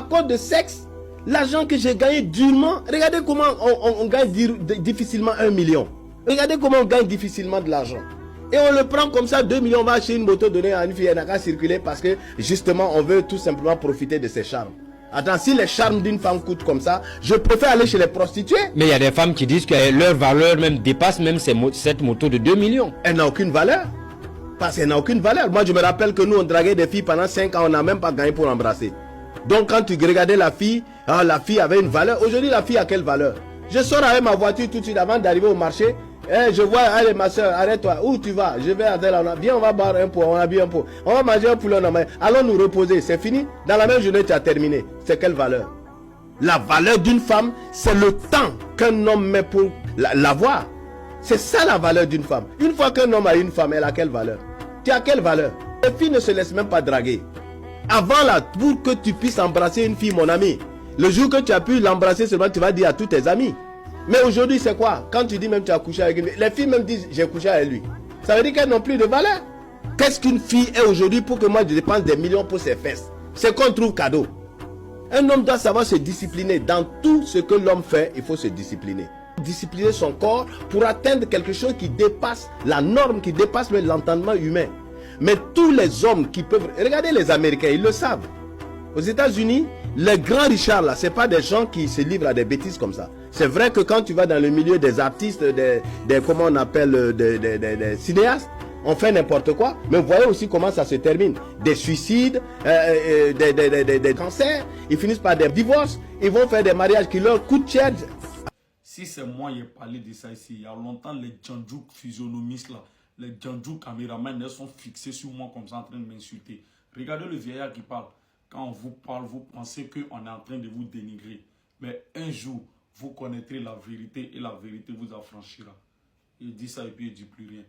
À cause de sexe, l'argent que j'ai gagné durement, regardez comment on gagne difficilement 1 million. Regardez comment on gagne difficilement de l'argent. Et on le prend comme ça, 2 millions, on va acheter une moto donnée à une fille, elle n'a qu'à circuler parce que justement on veut tout simplement profiter de ses charmes. Attends, si les charmes d'une femme coûtent comme ça, je préfère aller chez les prostituées. Mais il y a des femmes qui disent que leur valeur même dépasse même cette moto de 2 millions. Elle n'a aucune valeur. Parce qu'elle n'a aucune valeur. Moi je me rappelle que nous on draguait des filles pendant 5 ans, on n'a même pas gagné pour l'embrasser. Donc quand tu regardais la fille avait une valeur. Aujourd'hui la fille a quelle valeur? Je sors avec ma voiture tout de suite avant d'arriver au marché. Je vois, allez ma soeur, arrête-toi, où tu vas? Je vais à tel, viens on va boire un pot, on a bu un pot. On va manger un poulet, allons nous reposer, c'est fini. Dans la même journée tu as terminé. C'est quelle valeur? La valeur d'une femme, c'est le temps qu'un homme met pour l'avoir. C'est ça la valeur d'une femme. Une fois qu'un homme a une femme, elle a quelle valeur? Tu as quelle valeur? Les filles ne se laissent même pas draguer. Avant là, pour que tu puisses embrasser une fille, mon ami, le jour que tu as pu l'embrasser seulement, tu vas dire à tous tes amis. Mais aujourd'hui, c'est quoi? Quand tu dis même tu as couché avec une fille, les filles même disent j'ai couché avec lui. Ça veut dire qu'elles n'ont plus de valeur. Qu'est-ce qu'une fille est aujourd'hui pour que moi je dépense des millions pour ses fesses? C'est qu'on trouve cadeau. Un homme doit savoir se discipliner. Dans tout ce que l'homme fait, il faut se discipliner. Discipliner son corps pour atteindre quelque chose qui dépasse la norme, qui dépasse l'entendement humain. Mais tous les hommes qui peuvent... Regardez les Américains, ils le savent. Aux États-Unis, les grands richards là, c'est pas des gens qui se livrent à des bêtises comme ça. C'est vrai que quand tu vas dans le milieu des artistes, comment on appelle, des cinéastes, on fait n'importe quoi. Mais vous voyez aussi comment ça se termine. Des suicides, des cancers, ils finissent par des divorces, ils vont faire des mariages qui leur coûtent cher. Si c'est moi qui ai parlé de ça ici, il y a longtemps, les Djandjouk physionomistes là, les Djandjouk caméramans, elles sont fixés sur moi comme ça en train de m'insulter. Regardez le vieillard qui parle. Quand on vous parle, vous pensez qu'on est en train de vous dénigrer. Mais un jour, vous connaîtrez la vérité et la vérité vous affranchira. Il dit ça et puis il ne dit plus rien.